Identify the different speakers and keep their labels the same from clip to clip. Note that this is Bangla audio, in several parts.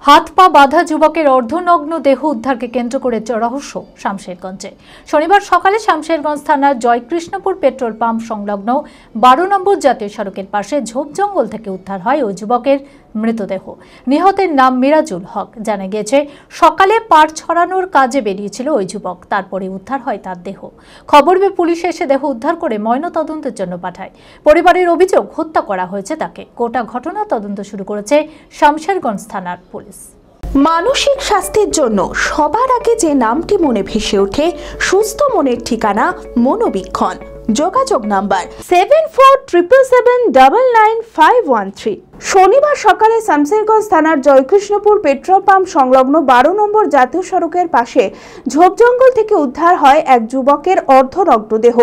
Speaker 1: হাত পা বাঁধা যুবকের অর্ধনগ্ন দেহ উদ্ধারকে কেন্দ্র করে রহস্য শামশেরগঞ্জে। শনিবার সকালে শামশেরগঞ্জ থানার জয়কৃষ্ণপুর পেট্রোল পাম্প সংলগ্ন 12 নম্বর জাতীয় সড়কের পাশে ঝোপ জঙ্গল থেকে উদ্ধার হয় ওই যুবকের মৃতদেহ। নিহতের নাম মিরাজুল হক। জানা গিয়েছে সকালে পাট ছড়ানোর কাজে বেরিয়েছিল ওই যুবক, তারপরে উদ্ধার হয় তার দেহ। খবর পেয়ে পুলিশ এসে দেহ উদ্ধার করে ময়নাতদন্তের জন্য পাঠায়। পরিবারের অভিযোগ হত্যা করা হয়েছে তাকে। গোটা ঘটনা তদন্ত শুরু করেছে শামশেরগঞ্জ থানার পুলিশ।
Speaker 2: মানসিক স্বাস্থ্যের জন্য সবার আগে যে নামটি মনে ভেসে ওঠে, সুস্থ মনের ঠিকানা মনোবীক্ষণ। যোগাযোগ নাম্বার 7477799513। শনিবার সকালে শামশেরগঞ্জ থানার জয়কৃষ্ণপুর পেট্রোল পাম্প সংলগ্ন 12 নম্বর জাতীয় সড়কের পাশে ঝোপ জঙ্গল থেকে উদ্ধার হয় এক যুবকের অর্ধনগ্ন দেহ।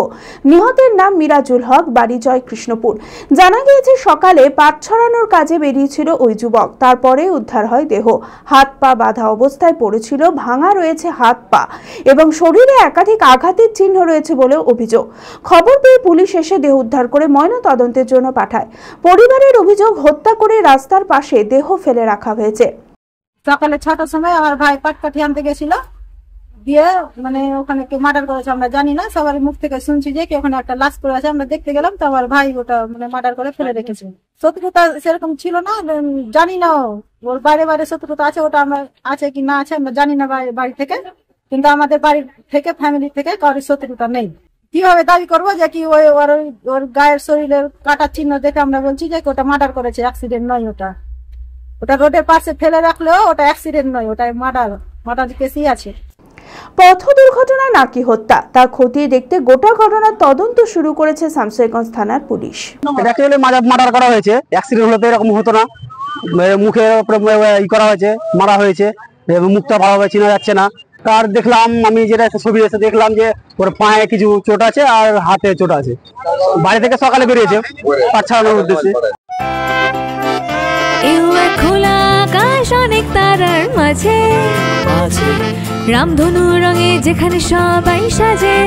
Speaker 2: নিহতের নাম মিরাজুল হক, বাড়ি জয়কৃষ্ণপুর। জানা গিয়েছে সকালে পাট ছড়ানোর কাজে বেরিয়েছিল ওই যুবক, তারপরে উদ্ধার হয় দেহ। হাত পা বাঁধা অবস্থায় পড়েছিল, ভাঙা রয়েছে হাত পা এবং শরীরে একাধিক আঘাতের চিহ্ন রয়েছে বলে অভিযোগ। খবর পেয়ে পুলিশ এসে দেহ উদ্ধার করে ময়নাতদন্তের জন্য পাঠায়। পরিবারের অভিযোগ হত্যা করে রাস্তার পাশে দেহ ফেলে রাখা হয়েছে।
Speaker 3: সকালে 6টার সময় আমার ভাই পাট কাঠি আনতে গেছিল, দিয়ে ওখানে কে মার্ডার করেছে আমরা জানি না, সবার মুখ থেকে শুনছি যে ওখানে একটা লাশ পড়ে আছে। আমরা দেখতে গেলাম তো আমার ভাই ওটা মার্ডার করে ফেলে রেখেছে। শত্রুতা সেরকম ছিল না, জানি না ওর বাইরে বাইরে শত্রুতা আছে, ওটা আমরা আছে কি না আছে আমরা জানি না বাড়ি থেকে, কিন্তু আমাদের বাড়ি থেকে ফ্যামিলি থেকে কারোর শত্রুতা নেই। কিভাবে দাবি করবো যে কি ওর গায়ের শরীরের কাটার চিহ্ন দেখে আমরা বলছি যে ওটা মার্ডার করেছে, অ্যাক্সিডেন্ট নয়। ওটা রোডের পাশে ফেলে রাখলেও ওটা অ্যাক্সিডেন্ট নয়, ওটা মার্ডার কেসই আছে।
Speaker 2: পথ দুর্ঘটনা নাকি হত্যা তা খতিয়ে দেখতে গোটা ঘটনার তদন্ত শুরু করেছে শামশেরগঞ্জ থানার পুলিশ।
Speaker 4: এটা কি মার্ডার করা হয়েছে, অ্যাক্সিডেন্ট হলে তো এরকম হতো না। মুখে করা হয়েছে, মারা হয়েছে, মুখটা ভালোভাবে চেনা যাচ্ছে না। তার দেখলাম আমি যেটা ছবি এসে দেখলাম যে ওর পায়ে কিছু চোট আছে আর হাতে চোট আছে। বাড়ি থেকে সকালে বেরিয়েছে পাট ছাড়ানোর উদ্দেশ্যে।
Speaker 5: অনেক তারার মাঝে রামধনু রঙে যেখানে সবাই সাজে।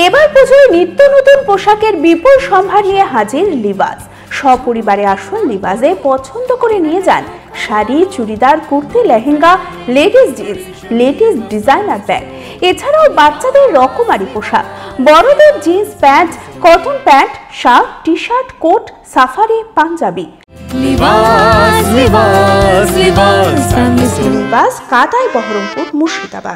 Speaker 2: এবার পুজোয় নিত্য নতুন পোশাকের বিপুল সম্ভার নিয়ে হাজির লিবাস। সপরিবারে আসুন লিবাসে, পছন্দ করে নিয়ে যান sari, churidar, kurti, lehenga, ladies jeans, latest designer bag. এছাড়াও বাচ্চাদের রকমারি পোশাক, বড়দের jeans pant, cotton pant, shirt, T shirt, coat, safari, panjabi. Libas কাটাই বহরমপুর, মুর্শিদাবাদ।